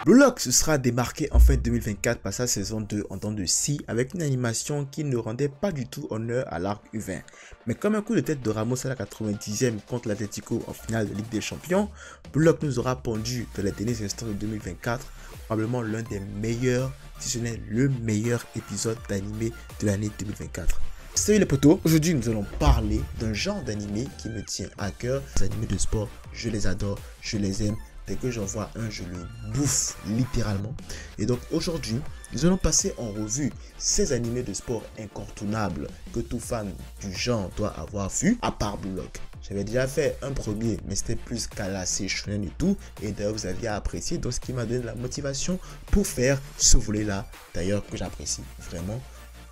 Blue Lock se sera démarqué en fin 2024 par sa saison 2 en temps de scie avec une animation qui ne rendait pas du tout honneur à l'arc U20. Mais comme un coup de tête de Ramos à la 90e contre l'Atlético en finale de Ligue des Champions, Blue Lock nous aura pondu dans les derniers instants de 2024 probablement l'un des meilleurs, si ce n'est le meilleur épisode d'animé de l'année 2024. Salut les potos, aujourd'hui nous allons parler d'un genre d'animé qui me tient à cœur. Les animés de sport, je les adore, je les aime. Dès que j'en vois un, je le bouffe littéralement. Et donc aujourd'hui, nous allons passer en revue ces animés de sport incontournables que tout fan du genre doit avoir vu, à part Blue Lock. J'avais déjà fait un premier, mais c'était plus calassé, shonen et tout. Et d'ailleurs, vous aviez apprécié, donc ce qui m'a donné la motivation pour faire ce volet-là. D'ailleurs, que j'apprécie vraiment.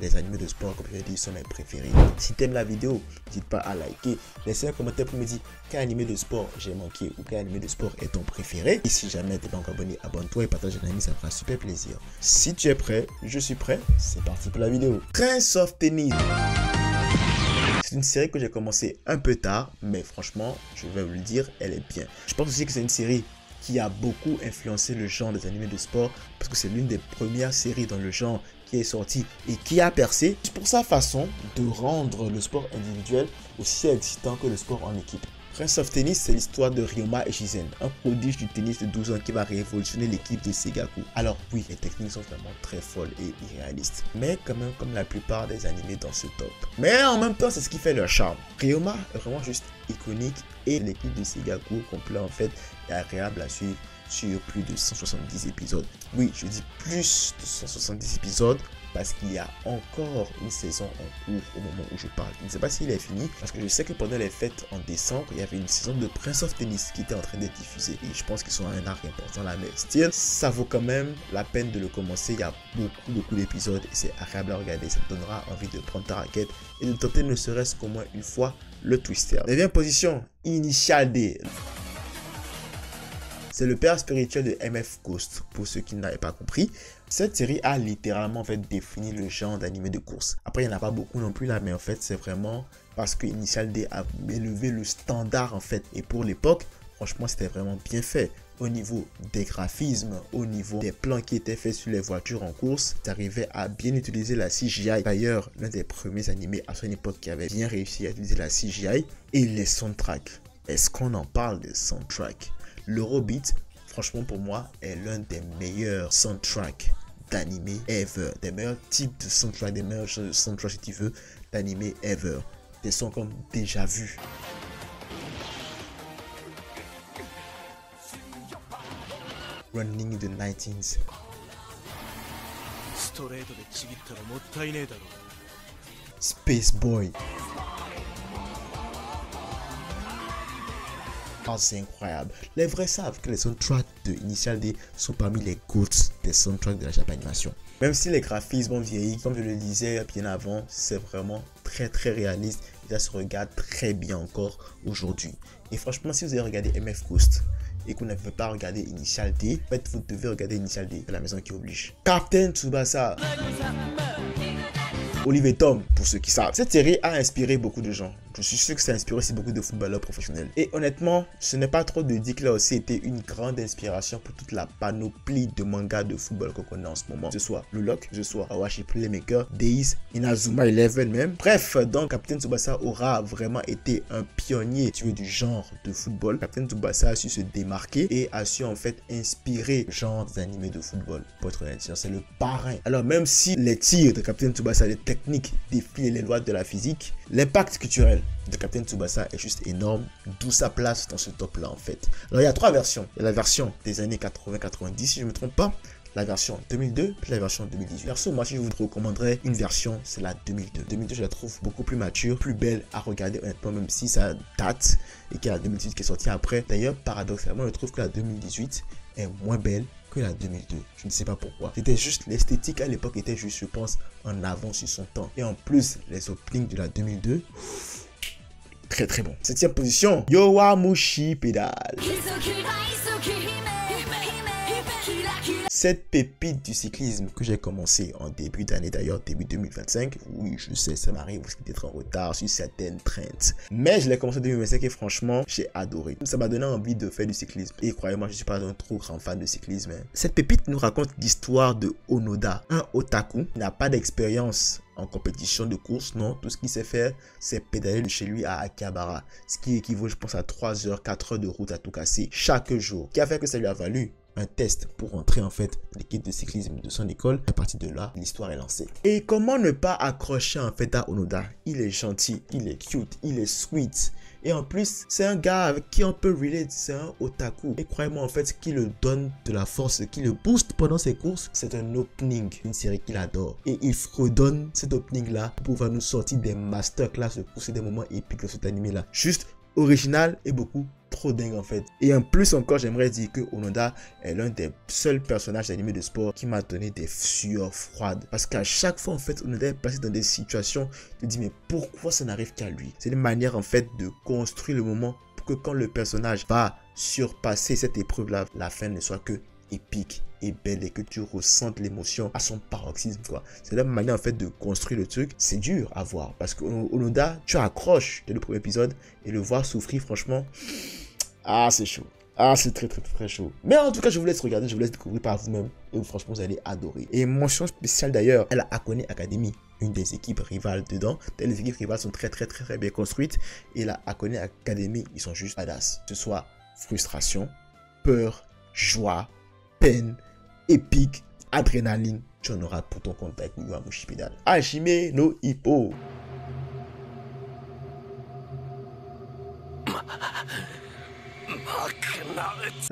Les animés de sport, comme je l'ai dit, sont mes préférés. Si tu aimes la vidéo, n'hésite pas à liker. Laissez un commentaire pour me dire quel animé de sport j'ai manqué ou quel animé de sport est ton préféré. Et si jamais tu n'es pas encore abonné, abonne-toi et partage un ami, ça fera super plaisir. Si tu es prêt, je suis prêt. C'est parti pour la vidéo. Prince of Tennis. C'est une série que j'ai commencé un peu tard, mais franchement, je vais vous le dire, elle est bien. Je pense aussi que c'est une série qui a beaucoup influencé le genre des animés de sport parce que c'est l'une des premières séries dans le genre qui est sortie et qui a percé pour sa façon de rendre le sport individuel aussi excitant que le sport en équipe. Prince of Tennis, c'est l'histoire de Ryoma Echizen, un prodige du tennis de 12 ans qui va révolutionner l'équipe de Seigaku. Alors oui, les techniques sont vraiment très folles et irréalistes, mais quand même comme la plupart des animés dans ce top. Mais en même temps, c'est ce qui fait leur charme. Ryoma est vraiment juste iconique et l'équipe de Seigaku complet en fait est agréable à suivre sur plus de 170 épisodes. Oui, je dis plus de 170 épisodes parce qu'il y a encore une saison en cours au moment où je parle. Je ne sais pas s'il est fini parce que je sais que pendant les fêtes en décembre, il y avait une saison de Prince of Tennis qui était en train d'être diffusée et je pense qu'ils sont à un arc important là, mais still, ça vaut quand même la peine de le commencer. Il y a beaucoup d'épisodes et c'est agréable à regarder. Ça te donnera envie de prendre ta raquette et de tenter ne serait-ce qu'au moins une fois le twister. 9e position, Initial D. C'est le père spirituel de MF Ghost, pour ceux qui n'avaient pas compris. Cette série a littéralement en fait défini le genre d'animé de course. Après, il n'y en a pas beaucoup non plus là, mais en fait, c'est vraiment parce que Initial D a élevé le standard en fait. Et pour l'époque, franchement, c'était vraiment bien fait. Au niveau des graphismes, au niveau des plans qui étaient faits sur les voitures en course, tu arrivais à bien utiliser la CGI. D'ailleurs, l'un des premiers animés à son époque qui avait bien réussi à utiliser la CGI. Et les soundtracks. Est-ce qu'on en parle des soundtracks? L'Eurobeat, franchement pour moi, est l'un des meilleurs soundtracks d'animé ever. Des meilleurs types de soundtracks, des meilleurs soundtracks si tu veux, d'animé ever. Des sons comme Déjà Vu. Running in the 19s. Space Boy. Oh, c'est incroyable. Les vrais savent que les soundtracks de Initial D sont parmi les GOATs des soundtracks de la Japanimation. Même si les graphismes ont vieilli, comme je le disais bien avant, c'est vraiment très réaliste et ça se regarde très bien encore aujourd'hui. Et franchement, si vous avez regardé MF Ghost et que vous n'avez pas regardé Initial D, en fait, vous devez regarder Initial D. C'est la maison qui oblige. Captain Tsubasa. Olivier Tom, pour ceux qui savent. Cette série a inspiré beaucoup de gens. Je suis sûr que ça a inspiré aussi beaucoup de footballeurs professionnels. Et honnêtement, ce n'est pas trop de dire qu'il a aussi été une grande inspiration pour toute la panoplie de mangas de football qu'on connaît en ce moment. Que ce soit Blue Lock, que ce soit Awashi Playmaker, Deis, Inazuma Eleven même. Bref, donc Captain Tsubasa aura vraiment été un pionnier du genre de football. Captain Tsubasa a su se démarquer et a su en fait inspirer le genre des animés de football. Pour être honnête, c'est le parrain. Alors même si les tirs de Captain Tsubasa, les techniques défient les lois de la physique, l'impact culturel de Captain Tsubasa est juste énorme, d'où sa place dans ce top là en fait. Alors il y a 3 versions. Il y a la version des années 80-90 si je ne me trompe pas, la version 2002 puis la version 2018. Perso, moi si je vous recommanderais une version, c'est la 2002. 2002 je la trouve beaucoup plus mature, plus belle à regarder honnêtement, même si ça date et qu'il y a la 2018 qui est sortie après. D'ailleurs paradoxalement je trouve que la 2018 est moins belle que la 2002. Je ne sais pas pourquoi. C'était juste l'esthétique à l'époque était juste, je pense, en avance sur son temps. Et en plus, les openings de la 2002, très bon. 7e position, Yowamushi Pedal. Cette pépite du cyclisme que j'ai commencé en début d'année, d'ailleurs début 2025, oui je sais ça m'arrive aussi d'être en retard sur certaines trends, mais je l'ai commencé en 2025 et franchement j'ai adoré. Ça m'a donné envie de faire du cyclisme et croyez-moi je suis pas un trop grand fan de cyclisme. Cette pépite nous raconte l'histoire de Onoda, un otaku qui n'a pas d'expérience en compétition de course, non, tout ce qu'il sait faire c'est pédaler de chez lui à Akihabara, ce qui équivaut je pense à 3 heures, 4 heures de route à tout casser chaque jour, qui a fait que ça lui a valu un test pour entrer en fait dans l'équipe de cyclisme de son école. À partir de là, l'histoire est lancée. Et comment ne pas accrocher en fait à Onoda? Il est gentil, il est cute, il est sweet. Et en plus, c'est un gars avec qui on peut relate, c'est un otaku. Et croyez-moi en fait, ce qui le donne de la force, ce qui le booste pendant ses courses, c'est un opening, une série qu'il adore. Et il redonne cet opening là pour pouvoir nous sortir des masterclass de courses et des moments épiques de cet animé là. Juste original et beaucoup trop dingue en fait. Et en plus encore, j'aimerais dire que Onoda est l'un des seuls personnages d'animé de sport qui m'a donné des sueurs froides. Parce qu'à chaque fois en fait, Onoda est passé dans des situations, tu te dis mais pourquoi ça n'arrive qu'à lui? C'est une manière en fait de construire le moment pour que quand le personnage va surpasser cette épreuve là, la fin ne soit que épique et belle et que tu ressentes l'émotion à son paroxysme quoi. C'est la manière en fait de construire le truc. C'est dur à voir parce que Onoda, tu accroches dès le premier épisode et le voir souffrir franchement, ah c'est chaud. Ah c'est très chaud. Mais en tout cas je vous laisse regarder, je vous laisse découvrir par vous-même et franchement vous allez adorer. Et mention spéciale d'ailleurs, elle a Akone Academy, une des équipes rivales dedans. Les équipes rivales sont très bien construites et la Akone Academy ils sont juste badass. Que ce soit frustration, peur, joie, peine, épique, adrénaline, tu en auras pour ton compte avec Yowamushi Pedal. Hajime no Ippo.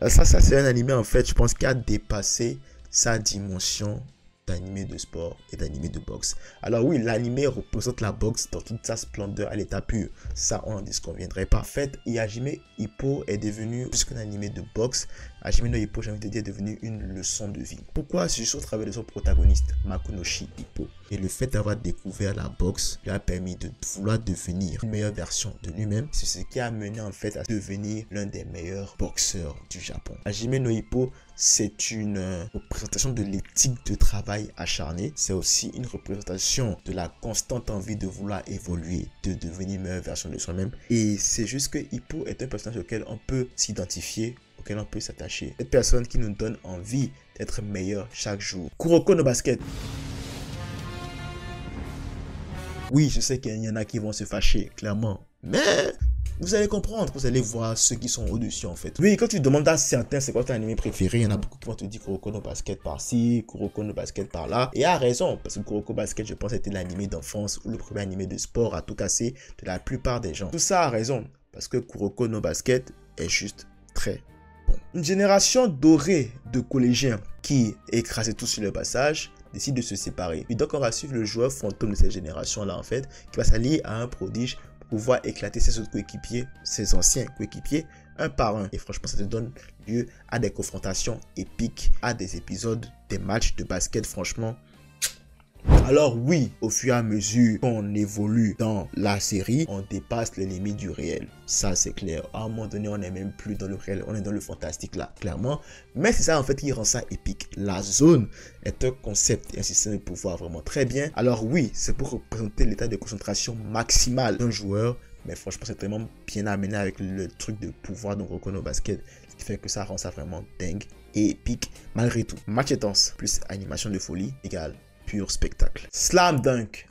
Ça c'est un animé en fait, je pense qu'il a dépassé sa dimension d'animé de sport et d'animé de boxe. Alors oui, l'animé représente la boxe dans toute sa splendeur à l'état pur. Ça, on en disconviendrait pas. En fait, Hajime Ippo est devenu plus qu'un animé de boxe. Hajime no Ippo, j'ai envie de dire, est devenu une leçon de vie. Pourquoi? C'est juste au travers de son protagoniste, Makunoshi Ippo. Et le fait d'avoir découvert la boxe lui a permis de vouloir devenir une meilleure version de lui-même. C'est ce qui a amené en fait à devenir l'un des meilleurs boxeurs du Japon. Hajime no Ippo, c'est une représentation de l'éthique de travail acharné. C'est aussi une représentation de la constante envie de vouloir évoluer, de devenir une meilleure version de soi-même. Et c'est juste que Ippo est un personnage auquel on peut s'identifier, auquel on peut s'attacher. Cette personne qui nous donne envie d'être meilleur chaque jour. Kuroko no Basket. Oui, je sais qu'il y en a qui vont se fâcher, clairement. Mais vous allez comprendre, vous allez voir ceux qui sont au-dessus en fait. Oui, quand tu demandes à certains c'est quoi ton anime préféré, il y en a beaucoup qui vont te dire Kuroko no Basket par-ci, Kuroko no Basket par-là. Et à raison, parce que Kuroko Basket, je pense, était l'anime d'enfance ou le premier anime de sport à tout casser de la plupart des gens. Tout ça a raison, parce que Kuroko no Basket est juste très bon. Une génération dorée de collégiens qui écrasaient tout sur le passage décide de se séparer. Et donc on va suivre le joueur fantôme de cette génération là en fait, qui va s'allier à un prodige pour pouvoir éclater ses autres coéquipiers, ses anciens coéquipiers, un par un. Et franchement ça te donne lieu à des confrontations épiques, à des épisodes, des matchs de basket franchement. Alors oui, au fur et à mesure qu'on évolue dans la série, on dépasse les limites du réel. Ça c'est clair. À un moment donné, on n'est même plus dans le réel, on est dans le fantastique là, clairement. Mais c'est ça en fait qui rend ça épique. La zone est un concept et un système de pouvoir vraiment très bien. Alors oui, c'est pour représenter l'état de concentration maximale d'un joueur. Mais franchement, c'est vraiment bien amené avec le truc de pouvoir dans Kuroko no Basket. Ce qui fait que ça rend ça vraiment dingue et épique malgré tout. Match intense plus animation de folie égale pur spectacle. Slam Dunk.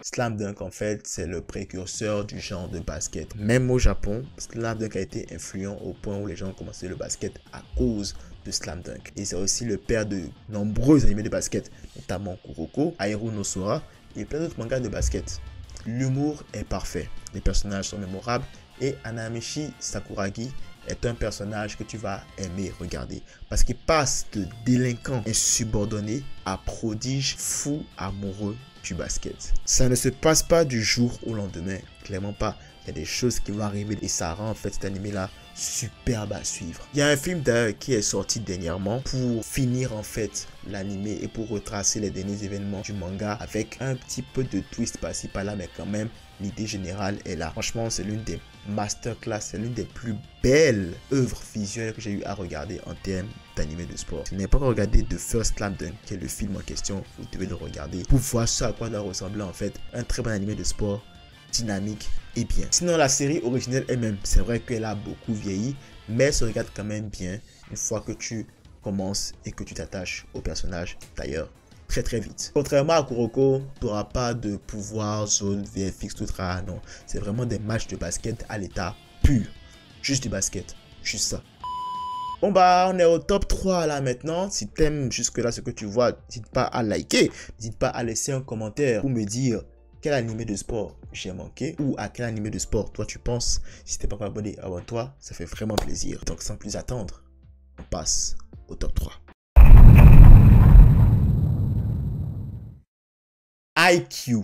Slam Dunk en fait c'est le précurseur du genre de basket. Même au Japon, Slam Dunk a été influent au point où les gens ont commencé le basket à cause de Slam Dunk. Et c'est aussi le père de nombreux animés de basket, notamment Kuroko, Aero no Sora et plein d'autres mangas de basket. L'humour est parfait, les personnages sont mémorables et Hanamichi Sakuragi est un personnage que tu vas aimer regarder parce qu'il passe de délinquant insubordonné à prodige fou amoureux du basket. Ça ne se passe pas du jour au lendemain, clairement pas. Il y a des choses qui vont arriver et ça rend en fait cet animé là superbe à suivre. Il y a un film d'ailleurs qui est sorti dernièrement pour finir en fait l'animé et pour retracer les derniers événements du manga avec un petit peu de twist par-ci par-là, mais quand même l'idée générale est là. Franchement, c'est l'une des masterclass, c'est l'une des plus belles œuvres visuelles que j'ai eu à regarder en termes d'animé de sport. Si vous n'avez pas regardé The First Slam Dunk, qui est le film en question, vous devez le regarder pour voir ce à quoi doit ressembler en fait un très bon animé de sport, dynamique et bien. Sinon, la série originelle elle-même, c'est vrai qu'elle a beaucoup vieilli, mais elle se regarde quand même bien une fois que tu commences et que tu t'attaches au personnage d'ailleurs très vite. Contrairement à Kuroko, tu n'auras pas de pouvoir, zone, VFX, tout ça, non. C'est vraiment des matchs de basket à l'état pur. Juste du basket, juste ça. Bon bah, on est au top 3 là maintenant. Si t'aimes jusque là ce que tu vois, n'hésite pas à liker, n'hésite pas à laisser un commentaire pour me dire quel animé de sport j'ai manqué ou à quel animé de sport toi tu penses. Si t'es pas encore abonné, abonne-toi, ça fait vraiment plaisir. Donc sans plus attendre, on passe au top 3. IQ.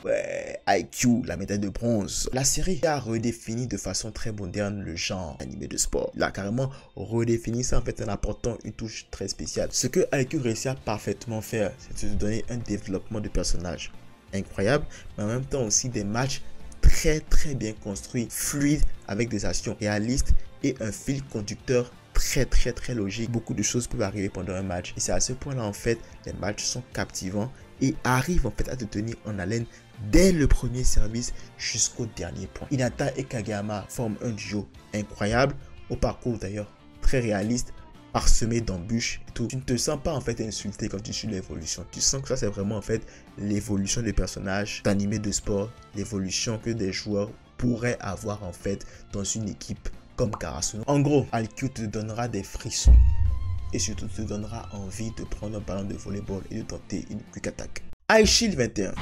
Ouais, IQ, la médaille de bronze. La série a redéfini de façon très moderne le genre animé de sport. Il a carrément redéfini ça en fait en apportant une touche très spéciale. Ce que IQ réussit à parfaitement faire, c'est de donner un développement de personnage incroyable, mais en même temps aussi des matchs très bien construits, fluides, avec des actions réalistes et un fil conducteur très logique. Beaucoup de choses peuvent arriver pendant un match et c'est à ce point là en fait les matchs sont captivants et arrivent en fait à te tenir en haleine dès le premier service jusqu'au dernier point. Hinata et Kageyama forment un duo incroyable au parcours d'ailleurs très réaliste, parsemé d'embûches et tout. Tu ne te sens pas en fait insulté quand tu suis l'évolution. Tu sens que ça c'est vraiment en fait l'évolution des personnages d'animé de sport, l'évolution que des joueurs pourraient avoir en fait dans une équipe comme Karasuno. En gros, IQ te donnera des frissons et surtout te donnera envie de prendre un ballon de volleyball et de tenter une quick attack. iShield 21.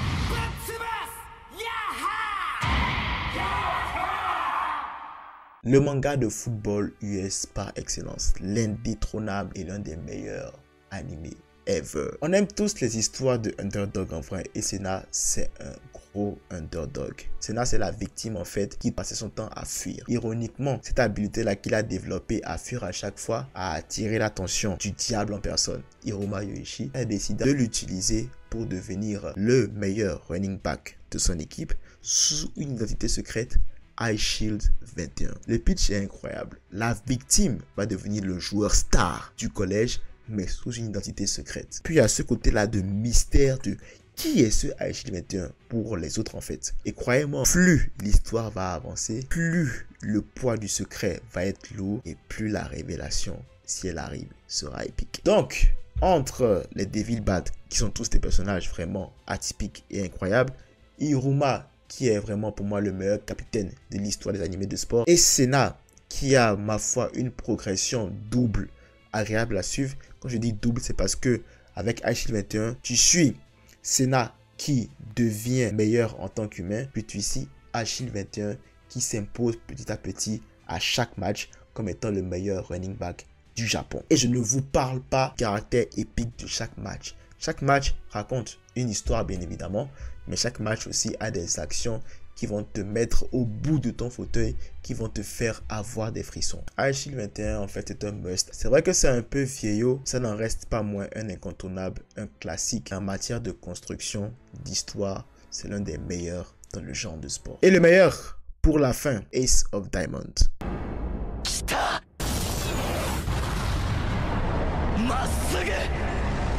Le manga de football US par excellence, l'indétrônable et l'un des meilleurs animés ever. On aime tous les histoires de underdog en vrai et Senna c'est un gros underdog. Senna c'est la victime en fait qui passait son temps à fuir. Ironiquement, cette habileté là qu'il a développée à fuir à chaque fois a attiré l'attention du diable en personne. Hiruma Yoichi a décidé de l'utiliser pour devenir le meilleur running back de son équipe sous une identité secrète iShield 21. Le pitch est incroyable. La victime va devenir le joueur star du collège mais sous une identité secrète. Puis à ce côté-là de mystère de qui est ce iShield 21 pour les autres en fait. Et croyez-moi, plus l'histoire va avancer, plus le poids du secret va être lourd et plus la révélation, si elle arrive, sera épique. Donc, entre les Devil Bad, qui sont tous des personnages vraiment atypiques et incroyables, Hiruma, qui est vraiment pour moi le meilleur capitaine de l'histoire des animés de sport, et Senna, qui a, ma foi, une progression double agréable à suivre. Quand je dis double, c'est parce que avec iShield 21, tu suis Senna qui devient meilleur en tant qu'humain, puis tu suis iShield 21 qui s'impose petit à petit à chaque match comme étant le meilleur running back du Japon. Et je ne vous parle pas du caractère épique de chaque match. Chaque match raconte une histoire bien évidemment, mais chaque match aussi a des actions qui vont te mettre au bout de ton fauteuil, qui vont te faire avoir des frissons. iShield 21 en fait est un must. C'est vrai que c'est un peu vieillot, ça n'en reste pas moins un incontournable, un classique en matière de construction, d'histoire. C'est l'un des meilleurs dans le genre de sport. Et le meilleur pour la fin, Ace of Diamond.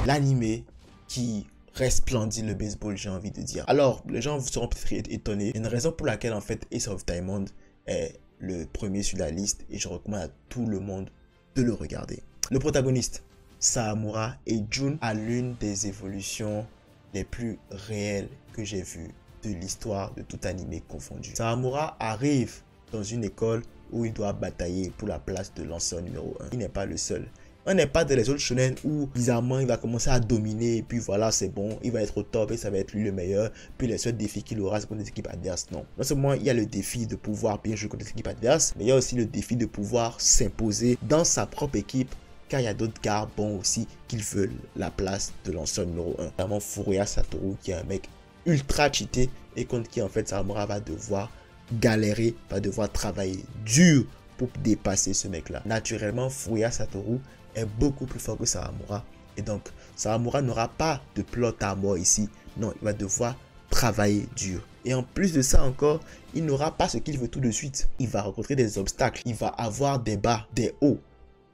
L'animé qui resplendit le baseball, j'ai envie de dire. Alors, les gens seront peut-être étonnés. Il y a une raison pour laquelle, en fait, Ace of Diamond est le premier sur la liste et je recommande à tout le monde de le regarder. Le protagoniste, Sahamura, et Jun a l'une des évolutions les plus réelles que j'ai vues de l'histoire de tout animé confondu. Sahamura arrive dans une école où il doit batailler pour la place de lanceur numéro 1. Il n'est pas le seul. On n'est pas dans les autres shonen où bizarrement il va commencer à dominer et puis voilà c'est bon, il va être au top et ça va être lui le meilleur. Puis les seuls défis qu'il aura c'est contre des équipes adverses. Non. Non seulement il y a le défi de pouvoir bien jouer contre des équipes adverses, mais il y a aussi le défi de pouvoir s'imposer dans sa propre équipe car il y a d'autres gars bons aussi qui veulent la place de lanceur numéro 1. Notamment Furuya Satoru qui est un mec ultra cheaté et contre qui en fait Sahamura va devoir galérer, va devoir travailler dur pour dépasser ce mec-là. Naturellement, Furuya Satoru est beaucoup plus fort que Sawamura. Et donc, Sawamura n'aura pas de plot à mort ici. Non, il va devoir travailler dur. Et en plus de ça encore, il n'aura pas ce qu'il veut tout de suite. Il va rencontrer des obstacles. Il va avoir des bas, des hauts.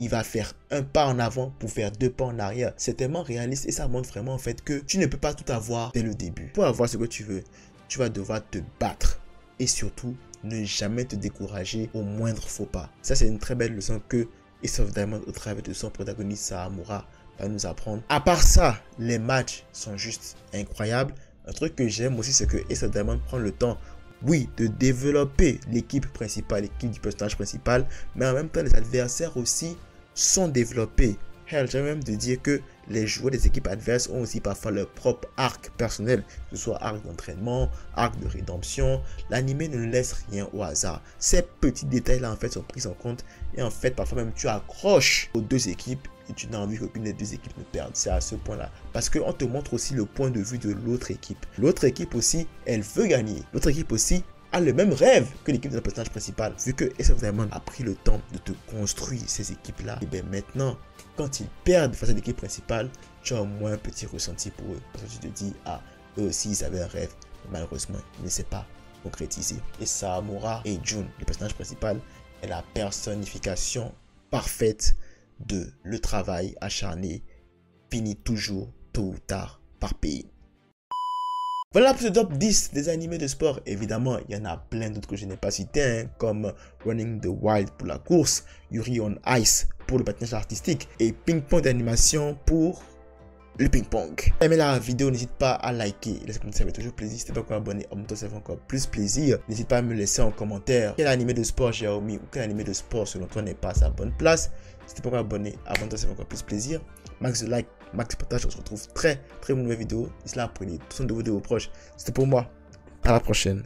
Il va faire un pas en avant pour faire 2 pas en arrière. C'est tellement réaliste et ça montre vraiment en fait que tu ne peux pas tout avoir dès le début. Pour avoir ce que tu veux, tu vas devoir te battre. Et surtout, ne jamais te décourager au moindre faux pas. Ça, c'est une très belle leçon que Ace of Diamonds, au travers de son protagoniste Sawamura, va nous apprendre. À part ça, les matchs sont juste incroyables. Un truc que j'aime aussi, c'est que Ace of Diamonds prend le temps, oui, de développer l'équipe principale, l'équipe du personnage principal, mais en même temps, les adversaires aussi sont développés. Hell, j'aime même de dire que les joueurs des équipes adverses ont aussi parfois leur propre arc personnel, que ce soit arc d'entraînement, arc de rédemption. L'anime ne laisse rien au hasard. Ces petits détails-là, en fait, sont pris en compte. Et en fait, parfois même, tu accroches aux 2 équipes et tu n'as envie qu'aucune des 2 équipes ne perde. C'est à ce point-là. Parce qu'on te montre aussi le point de vue de l'autre équipe. L'autre équipe aussi, elle veut gagner. L'autre équipe aussi a le même rêve que l'équipe de notre personnage principal. Vu que Ace of Diamonds a pris le temps de te construire ces équipes-là, et bien maintenant, quand ils perdent face à l'équipe principale, tu as au moins un petit ressenti pour eux. Parce que tu te dis, ah, eux aussi, ils avaient un rêve. Mais malheureusement, ils ne s'est pas concrétisé. Et Sawamura et Jun, le personnage principal, est la personnification parfaite de le travail acharné, finit toujours, tôt ou tard, par payer. Voilà pour ce top 10 des animés de sport. Évidemment, il y en a plein d'autres que je n'ai pas cités, hein, comme Running the Wild pour la course, Yuri on Ice pour le patinage artistique et Ping Pong d'animation pour le ping pong. Si tu as aimé la vidéo, n'hésite pas à liker, laisse commenter, ça fait toujours plaisir. Si tu n'es pas encore abonné, abonne-toi, ça fait encore plus plaisir. N'hésite pas à me laisser en commentaire quel animé de sport j'ai omis ou quel animé de sport selon toi n'est pas à sa bonne place. Si tu n'es pas encore abonné, abonne-toi, ça fait encore plus plaisir. Max de like, max de partage, on se retrouve très bonne nouvelle vidéo. D'ici là, prenez tout soin de vous et de vos proches. C'était pour moi. À la prochaine.